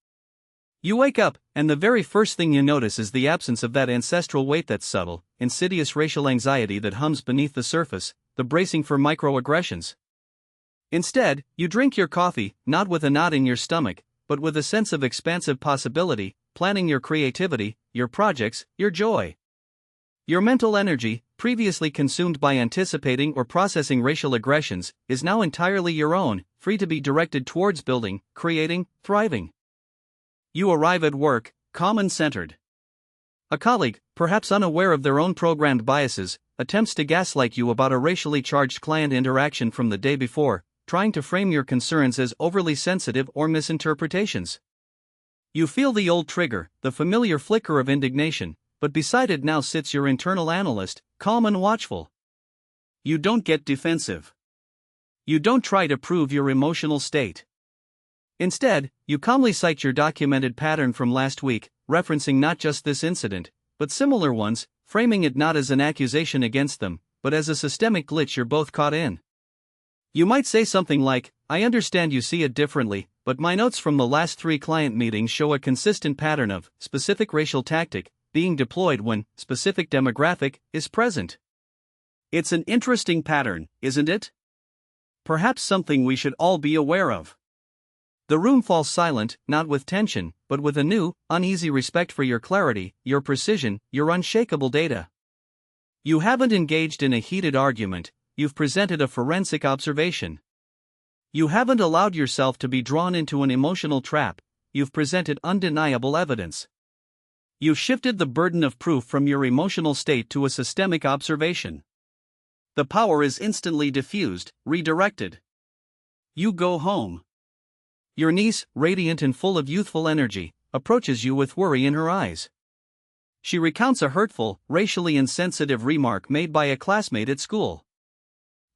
You wake up, and the very first thing you notice is the absence of that ancestral weight, that subtle, insidious racial anxiety that hums beneath the surface, the bracing for microaggressions. Instead, you drink your coffee, not with a knot in your stomach, but with a sense of expansive possibility, planning your creativity, your projects, your joy. Your mental energy, previously consumed by anticipating or processing racial aggressions, is now entirely your own, free to be directed towards building, creating, thriving. You arrive at work, calm and centered. A colleague, perhaps unaware of their own programmed biases, attempts to gaslight you about a racially charged client interaction from the day before, trying to frame your concerns as overly sensitive or misinterpretations. You feel the old trigger, the familiar flicker of indignation, but beside it now sits your internal analyst, calm and watchful. You don't get defensive. You don't try to prove your emotional state. Instead, you calmly cite your documented pattern from last week, referencing not just this incident, but similar ones, framing it not as an accusation against them, but as a systemic glitch you're both caught in. You might say something like, "I understand you see it differently, but my notes from the last 3 client meetings show a consistent pattern of specific racial tactic being deployed when specific demographic is present." It's an interesting pattern, isn't it? Perhaps something we should all be aware of. The room falls silent, not with tension, but with a new, uneasy respect for your clarity, your precision, your unshakable data. You haven't engaged in a heated argument, you've presented a forensic observation. You haven't allowed yourself to be drawn into an emotional trap, you've presented undeniable evidence. You've shifted the burden of proof from your emotional state to a systemic observation. The power is instantly diffused, redirected. You go home. Your niece, radiant and full of youthful energy, approaches you with worry in her eyes. She recounts a hurtful, racially insensitive remark made by a classmate at school.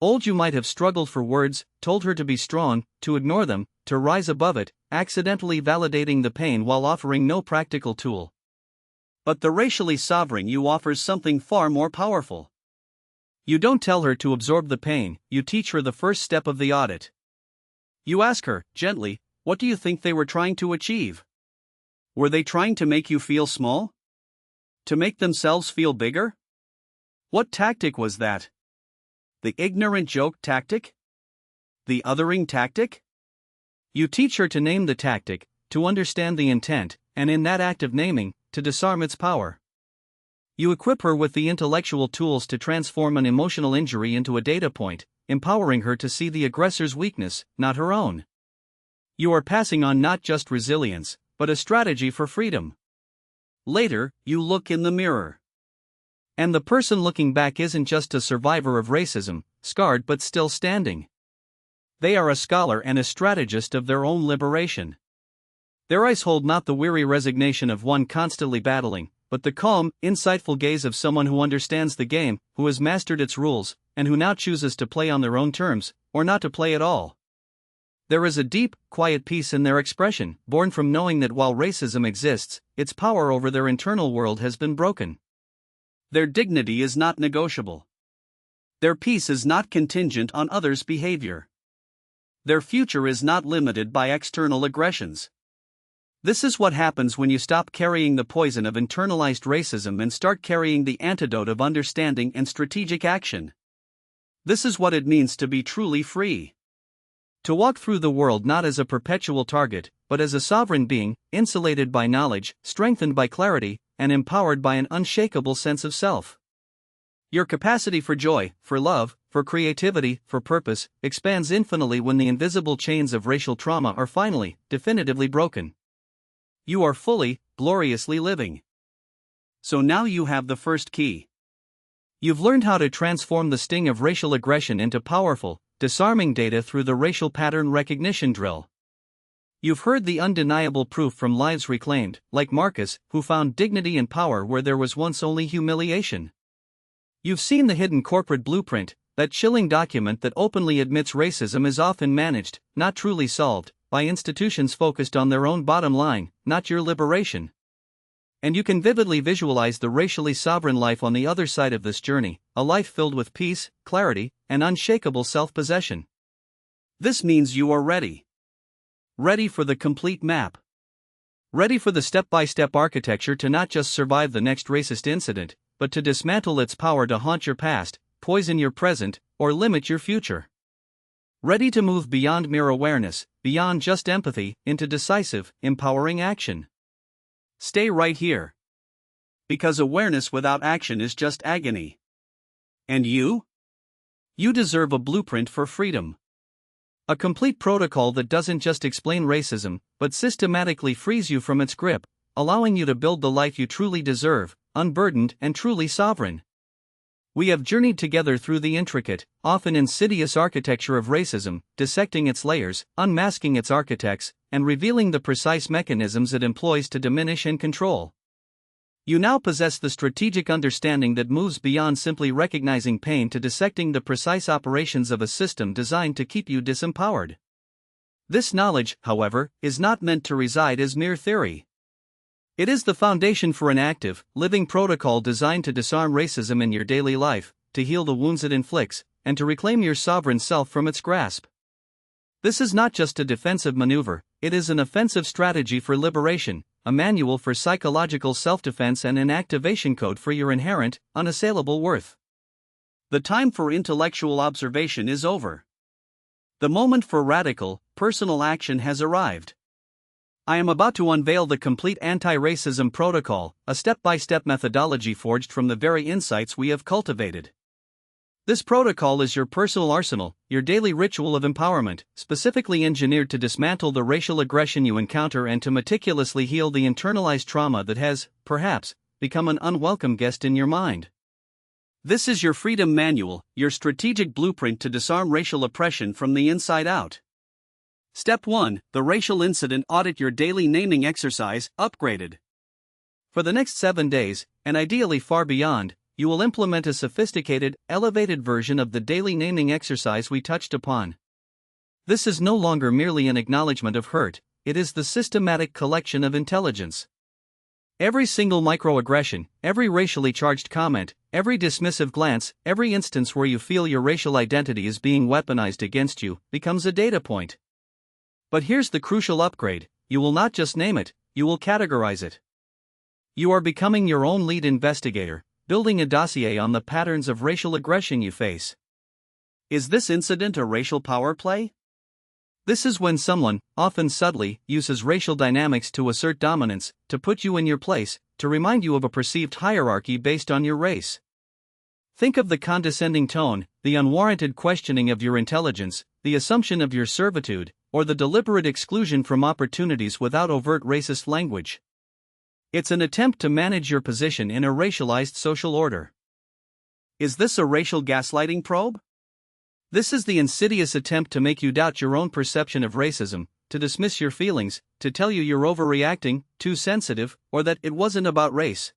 Old you might have struggled for words, told her to be strong, to ignore them, to rise above it, accidentally validating the pain while offering no practical tool. But the racially sovereign you offers something far more powerful. You don't tell her to absorb the pain, you teach her the first step of the audit. You ask her, gently, what do you think they were trying to achieve? Were they trying to make you feel small? To make themselves feel bigger? What tactic was that? The ignorant joke tactic? The othering tactic? You teach her to name the tactic, to understand the intent, and in that act of naming, to disarm its power. You equip her with the intellectual tools to transform an emotional injury into a data point, empowering her to see the aggressor's weakness, not her own. You are passing on not just resilience, but a strategy for freedom. Later, you look in the mirror. And the person looking back isn't just a survivor of racism, scarred but still standing. They are a scholar and a strategist of their own liberation. Their eyes hold not the weary resignation of one constantly battling, but the calm, insightful gaze of someone who understands the game, who has mastered its rules, and who now chooses to play on their own terms, or not to play at all. There is a deep, quiet peace in their expression, born from knowing that while racism exists, its power over their internal world has been broken. Their dignity is not negotiable. Their peace is not contingent on others' behavior. Their future is not limited by external aggressions. This is what happens when you stop carrying the poison of internalized racism and start carrying the antidote of understanding and strategic action. This is what it means to be truly free. To walk through the world not as a perpetual target, but as a sovereign being, insulated by knowledge, strengthened by clarity, and empowered by an unshakable sense of self. Your capacity for joy, for love, for creativity, for purpose, expands infinitely when the invisible chains of racial trauma are finally, definitively broken. You are fully, gloriously living. So now you have the first key. You've learned how to transform the sting of racial aggression into powerful, disarming data through the racial pattern recognition drill. You've heard the undeniable proof from lives reclaimed, like Marcus, who found dignity and power where there was once only humiliation. You've seen the hidden corporate blueprint, that chilling document that openly admits racism is often managed, not truly solved, by institutions focused on their own bottom line, not your liberation. And you can vividly visualize the racially sovereign life on the other side of this journey, a life filled with peace, clarity, and unshakable self-possession. This means you are ready. Ready for the complete map. Ready for the step-by-step architecture to not just survive the next racist incident, but to dismantle its power to haunt your past, poison your present, or limit your future. Ready to move beyond mere awareness, beyond just empathy, into decisive, empowering action. Stay right here. Because awareness without action is just agony. And you? You deserve a blueprint for freedom. A complete protocol that doesn't just explain racism, but systematically frees you from its grip, allowing you to build the life you truly deserve, unburdened and truly sovereign. We have journeyed together through the intricate, often insidious architecture of racism, dissecting its layers, unmasking its architects, and revealing the precise mechanisms it employs to diminish and control. You now possess the strategic understanding that moves beyond simply recognizing pain to dissecting the precise operations of a system designed to keep you disempowered. This knowledge, however, is not meant to reside as mere theory. It is the foundation for an active, living protocol designed to disarm racism in your daily life, to heal the wounds it inflicts, and to reclaim your sovereign self from its grasp. This is not just a defensive maneuver, it is an offensive strategy for liberation, a manual for psychological self-defense and an activation code for your inherent, unassailable worth. The time for intellectual observation is over. The moment for radical, personal action has arrived. I am about to unveil the complete anti-racism protocol, a step-by-step methodology forged from the very insights we have cultivated. This protocol is your personal arsenal, your daily ritual of empowerment, specifically engineered to dismantle the racial aggression you encounter and to meticulously heal the internalized trauma that has, perhaps, become an unwelcome guest in your mind. This is your freedom manual, your strategic blueprint to disarm racial oppression from the inside out. Step 1, the Racial Incident Audit. Your daily naming exercise, upgraded. For the next 7 days, and ideally far beyond, you will implement a sophisticated, elevated version of the daily naming exercise we touched upon. This is no longer merely an acknowledgement of hurt, it is the systematic collection of intelligence. Every single microaggression, every racially charged comment, every dismissive glance, every instance where you feel your racial identity is being weaponized against you, becomes a data point. But here's the crucial upgrade: you will not just name it, you will categorize it. You are becoming your own lead investigator, building a dossier on the patterns of racial aggression you face. Is this incident a racial power play? This is when someone, often subtly, uses racial dynamics to assert dominance, to put you in your place, to remind you of a perceived hierarchy based on your race. Think of the condescending tone, the unwarranted questioning of your intelligence, the assumption of your servitude, or the deliberate exclusion from opportunities without overt racist language. It's an attempt to manage your position in a racialized social order. Is this a racial gaslighting probe? This is the insidious attempt to make you doubt your own perception of racism, to dismiss your feelings, to tell you you're overreacting, too sensitive, or that it wasn't about race.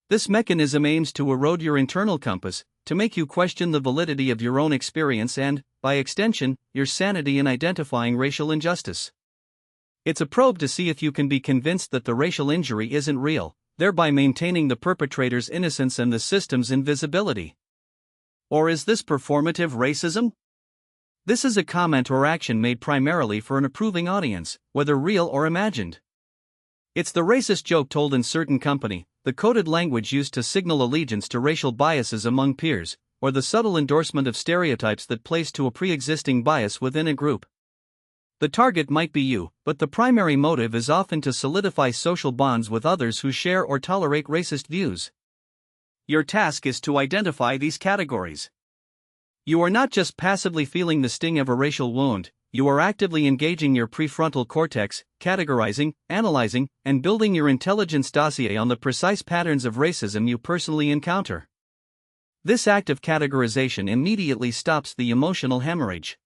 This mechanism aims to erode your internal compass, to make you question the validity of your own experience and, by extension, your sanity in identifying racial injustice. It's a probe to see if you can be convinced that the racial injury isn't real, thereby maintaining the perpetrator's innocence and the system's invisibility. Or is this performative racism? This is a comment or action made primarily for an approving audience, whether real or imagined. It's the racist joke told in certain company, the coded language used to signal allegiance to racial biases among peers, or the subtle endorsement of stereotypes that plays to a pre-existing bias within a group. The target might be you, but the primary motive is often to solidify social bonds with others who share or tolerate racist views. Your task is to identify these categories. You are not just passively feeling the sting of a racial wound, you are actively engaging your prefrontal cortex, categorizing, analyzing, and building your intelligence dossier on the precise patterns of racism you personally encounter. This act of categorization immediately stops the emotional hemorrhage.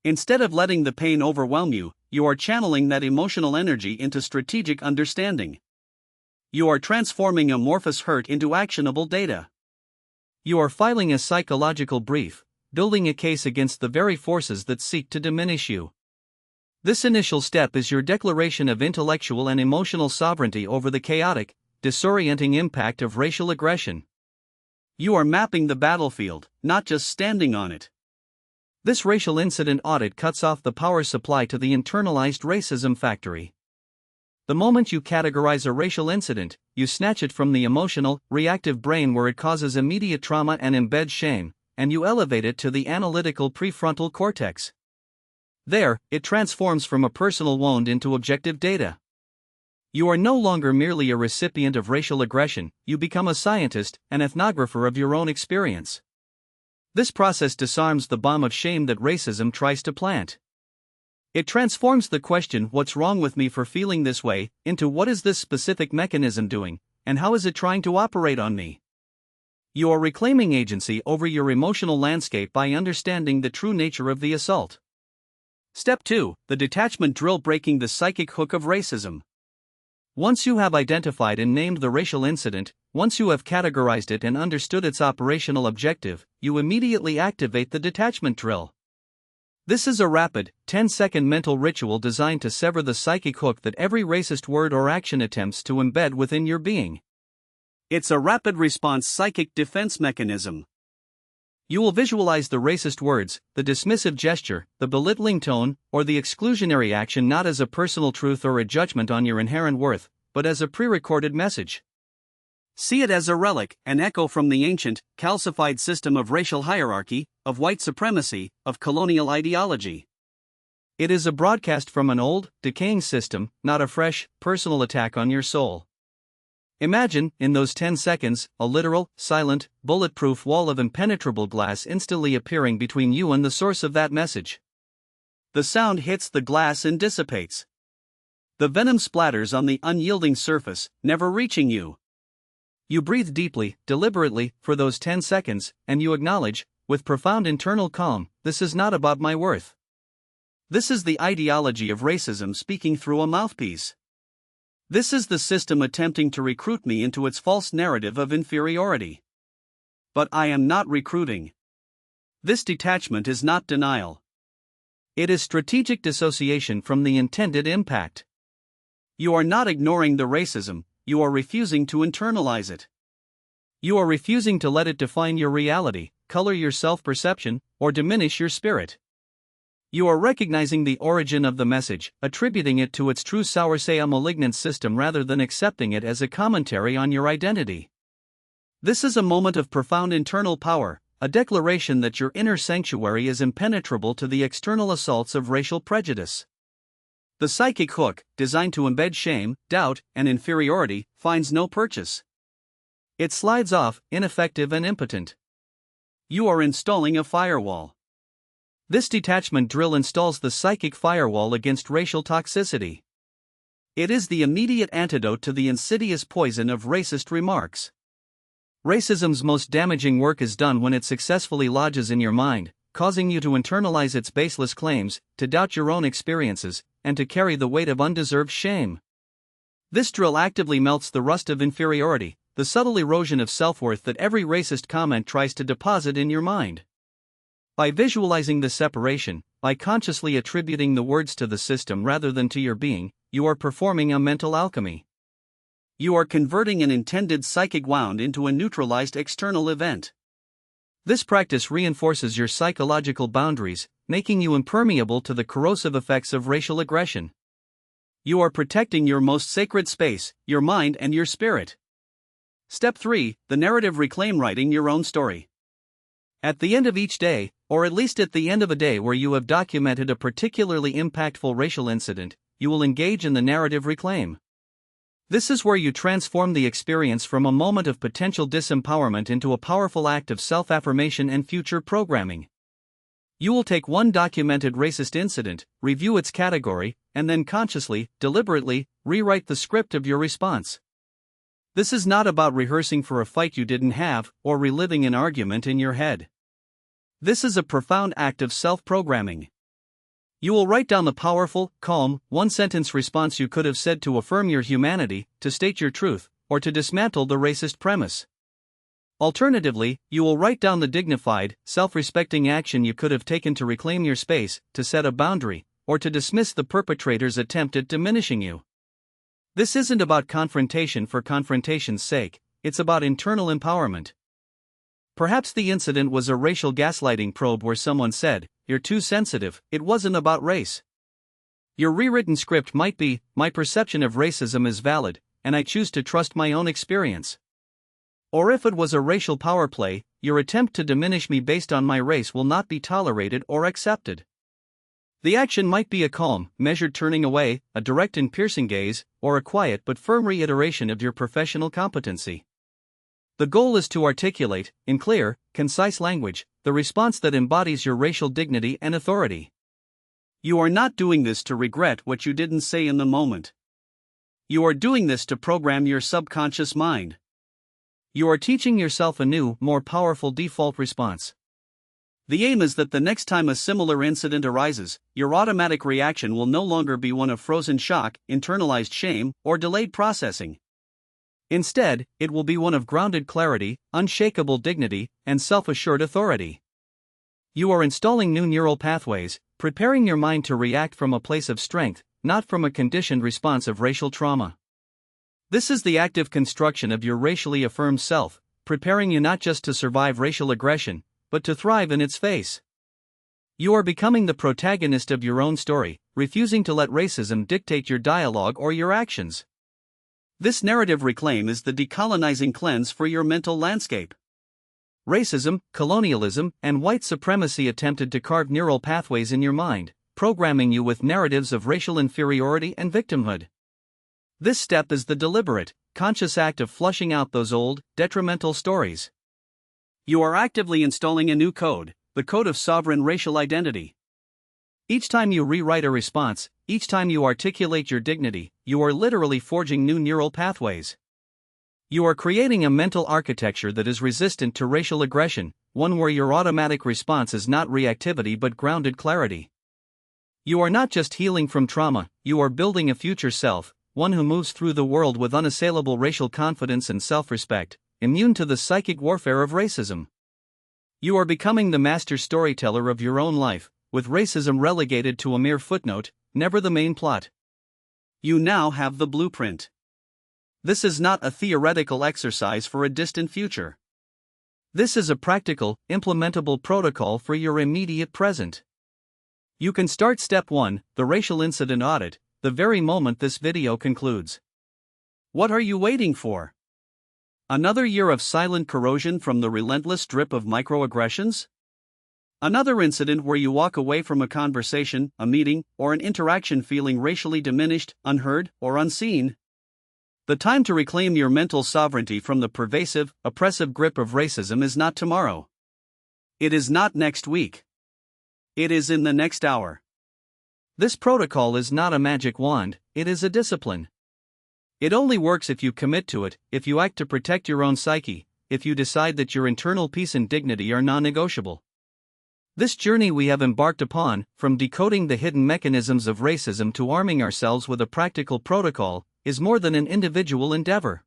Instead of letting the pain overwhelm you, you are channeling that emotional energy into strategic understanding. You are transforming amorphous hurt into actionable data. You are filing a psychological brief, building a case against the very forces that seek to diminish you. This initial step is your declaration of intellectual and emotional sovereignty over the chaotic, disorienting impact of racial aggression. You are mapping the battlefield, not just standing on it. This racial incident audit cuts off the power supply to the internalized racism factory. The moment you categorize a racial incident, you snatch it from the emotional, reactive brain where it causes immediate trauma and embeds shame, and you elevate it to the analytical prefrontal cortex. There, it transforms from a personal wound into objective data. You are no longer merely a recipient of racial aggression, you become a scientist, an ethnographer of your own experience. This process disarms the bomb of shame that racism tries to plant. It transforms the question, "What's wrong with me for feeling this way?" into "What is this specific mechanism doing, and how is it trying to operate on me?" You are reclaiming agency over your emotional landscape by understanding the true nature of the assault. Step 2: The detachment drill, breaking the psychic hook of racism. Once you have identified and named the racial incident, once you have categorized it and understood its operational objective, you immediately activate the detachment drill. This is a rapid, 10-second mental ritual designed to sever the psychic hook that every racist word or action attempts to embed within your being. It's a rapid response psychic defense mechanism. You will visualize the racist words, the dismissive gesture, the belittling tone, or the exclusionary action not as a personal truth or a judgment on your inherent worth, but as a pre-recorded message. See it as a relic, an echo from the ancient, calcified system of racial hierarchy, of white supremacy, of colonial ideology. It is a broadcast from an old, decaying system, not a fresh, personal attack on your soul. Imagine, in those 10 seconds, a literal, silent, bulletproof wall of impenetrable glass instantly appearing between you and the source of that message. The sound hits the glass and dissipates. The venom splatters on the unyielding surface, never reaching you. You breathe deeply, deliberately, for those 10 seconds, and you acknowledge, with profound internal calm, "This is not about my worth. This is the ideology of racism speaking through a mouthpiece. This is the system attempting to recruit me into its false narrative of inferiority. But I am not recruiting." This detachment is not denial. It is strategic dissociation from the intended impact. You are not ignoring the racism, you are refusing to internalize it. You are refusing to let it define your reality, color your self-perception, or diminish your spirit. You are recognizing the origin of the message, attributing it to its true source, a malignant system, rather than accepting it as a commentary on your identity. This is a moment of profound internal power, a declaration that your inner sanctuary is impenetrable to the external assaults of racial prejudice. The psychic hook, designed to embed shame, doubt, and inferiority, finds no purchase. It slides off, ineffective and impotent. You are installing a firewall. This detachment drill installs the psychic firewall against racial toxicity. It is the immediate antidote to the insidious poison of racist remarks. Racism's most damaging work is done when it successfully lodges in your mind, causing you to internalize its baseless claims, to doubt your own experiences, and to carry the weight of undeserved shame. This drill actively melts the rust of inferiority, the subtle erosion of self-worth that every racist comment tries to deposit in your mind. By visualizing the separation, by consciously attributing the words to the system rather than to your being, you are performing a mental alchemy. You are converting an intended psychic wound into a neutralized external event. This practice reinforces your psychological boundaries, making you impermeable to the corrosive effects of racial aggression. You are protecting your most sacred space, your mind and your spirit. Step 3. The narrative reclaim: writing your own story. At the end of each day, or at least at the end of a day where you have documented a particularly impactful racial incident, you will engage in the narrative reclaim. This is where you transform the experience from a moment of potential disempowerment into a powerful act of self-affirmation and future programming. You will take one documented racist incident, review its category, and then consciously, deliberately, rewrite the script of your response. This is not about rehearsing for a fight you didn't have, or reliving an argument in your head. This is a profound act of self-programming. You will write down the powerful, calm, one-sentence response you could have said to affirm your humanity, to state your truth, or to dismantle the racist premise. Alternatively, you will write down the dignified, self-respecting action you could have taken to reclaim your space, to set a boundary, or to dismiss the perpetrator's attempt at diminishing you. This isn't about confrontation for confrontation's sake, it's about internal empowerment. Perhaps the incident was a racial gaslighting probe where someone said, "You're too sensitive." It wasn't about race. Your rewritten script might be, "My perception of racism is valid, and I choose to trust my own experience." Or if it was a racial power play, "Your attempt to diminish me based on my race will not be tolerated or accepted." The action might be a calm, measured turning away, a direct and piercing gaze, or a quiet but firm reiteration of your professional competency. The goal is to articulate, in clear, concise language, the response that embodies your racial dignity and authority. You are not doing this to regret what you didn't say in the moment. You are doing this to program your subconscious mind. You are teaching yourself a new, more powerful default response. The aim is that the next time a similar incident arises, your automatic reaction will no longer be one of frozen shock, internalized shame, or delayed processing. Instead, it will be one of grounded clarity, unshakable dignity, and self-assured authority. You are installing new neural pathways, preparing your mind to react from a place of strength, not from a conditioned response of racial trauma. This is the active construction of your racially affirmed self, preparing you not just to survive racial aggression, but to thrive in its face. You are becoming the protagonist of your own story, refusing to let racism dictate your dialogue or your actions. This narrative reclaim is the decolonizing cleanse for your mental landscape. Racism, colonialism, and white supremacy attempted to carve neural pathways in your mind, programming you with narratives of racial inferiority and victimhood. This step is the deliberate, conscious act of flushing out those old, detrimental stories. You are actively installing a new code, the code of sovereign racial identity. Each time you rewrite a response, each time you articulate your dignity, you are literally forging new neural pathways. You are creating a mental architecture that is resistant to racial aggression, one where your automatic response is not reactivity but grounded clarity. You are not just healing from trauma, you are building a future self, one who moves through the world with unassailable racial confidence and self-respect, immune to the psychic warfare of racism. You are becoming the master storyteller of your own life, with racism relegated to a mere footnote, never the main plot. You now have the blueprint. This is not a theoretical exercise for a distant future. This is a practical, implementable protocol for your immediate present. You can start step 1, the racial incident audit, the very moment this video concludes. What are you waiting for? Another year of silent corrosion from the relentless drip of microaggressions? Another incident where you walk away from a conversation, a meeting, or an interaction feeling racially diminished, unheard, or unseen? The time to reclaim your mental sovereignty from the pervasive, oppressive grip of racism is not tomorrow. It is not next week. It is in the next hour. This protocol is not a magic wand, it is a discipline. It only works if you commit to it, if you act to protect your own psyche, if you decide that your internal peace and dignity are non-negotiable. This journey we have embarked upon, from decoding the hidden mechanisms of racism to arming ourselves with a practical protocol, is more than an individual endeavor.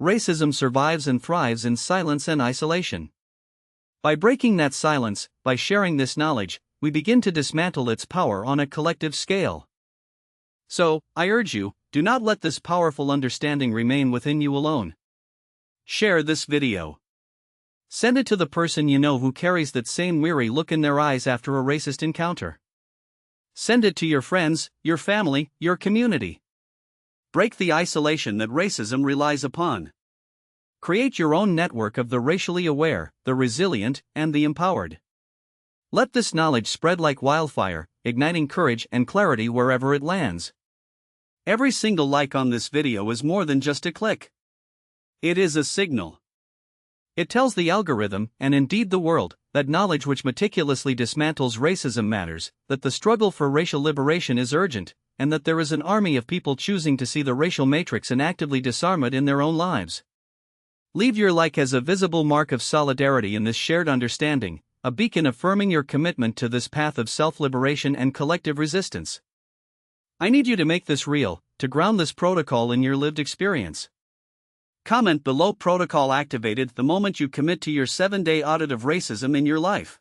Racism survives and thrives in silence and isolation. By breaking that silence, by sharing this knowledge, we begin to dismantle its power on a collective scale. So, I urge you, do not let this powerful understanding remain within you alone. Share this video. Send it to the person you know who carries that same weary look in their eyes after a racist encounter. Send it to your friends, your family, your community. Break the isolation that racism relies upon. Create your own network of the racially aware, the resilient, and the empowered. Let this knowledge spread like wildfire, igniting courage and clarity wherever it lands. Every single like on this video is more than just a click. It is a signal. It tells the algorithm, and indeed the world, that knowledge which meticulously dismantles racism matters, that the struggle for racial liberation is urgent, and that there is an army of people choosing to see the racial matrix and actively disarm it in their own lives. Leave your like as a visible mark of solidarity in this shared understanding, a beacon affirming your commitment to this path of self-liberation and collective resistance. I need you to make this real, to ground this protocol in your lived experience. Comment below protocol activated the moment you commit to your 7-day audit of racism in your life.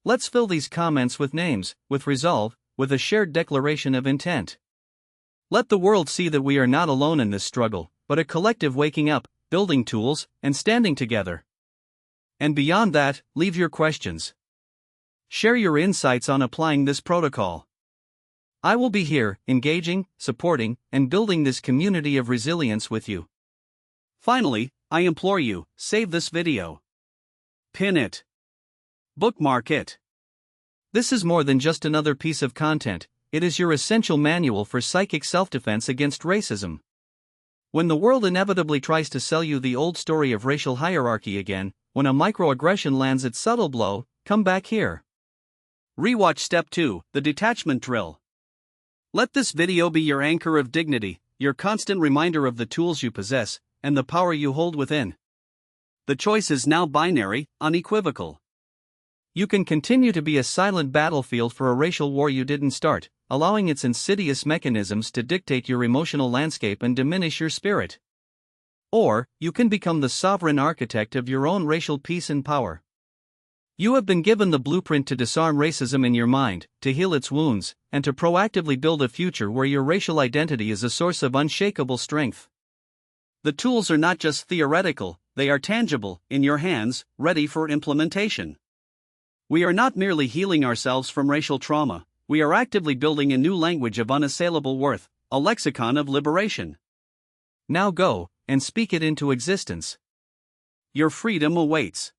Let's fill these comments with names, with resolve, with a shared declaration of intent. Let the world see that we are not alone in this struggle, but a collective waking up, building tools, and standing together. And beyond that, leave your questions. Share your insights on applying this protocol. I will be here, engaging, supporting, and building this community of resilience with you. Finally, I implore you, save this video. Pin it. Bookmark it. This is more than just another piece of content, it is your essential manual for psychic self-defense against racism. When the world inevitably tries to sell you the old story of racial hierarchy again, when a microaggression lands its subtle blow, come back here. Rewatch Step 2, the detachment drill. Let this video be your anchor of dignity, your constant reminder of the tools you possess, and the power you hold within. The choice is now binary, unequivocal. You can continue to be a silent battlefield for a racial war you didn't start, allowing its insidious mechanisms to dictate your emotional landscape and diminish your spirit. Or, you can become the sovereign architect of your own racial peace and power. You have been given the blueprint to disarm racism in your mind, to heal its wounds, and to proactively build a future where your racial identity is a source of unshakable strength. The tools are not just theoretical, they are tangible, in your hands, ready for implementation. We are not merely healing ourselves from racial trauma, we are actively building a new language of unassailable worth, a lexicon of liberation. Now go, and speak it into existence. Your freedom awaits.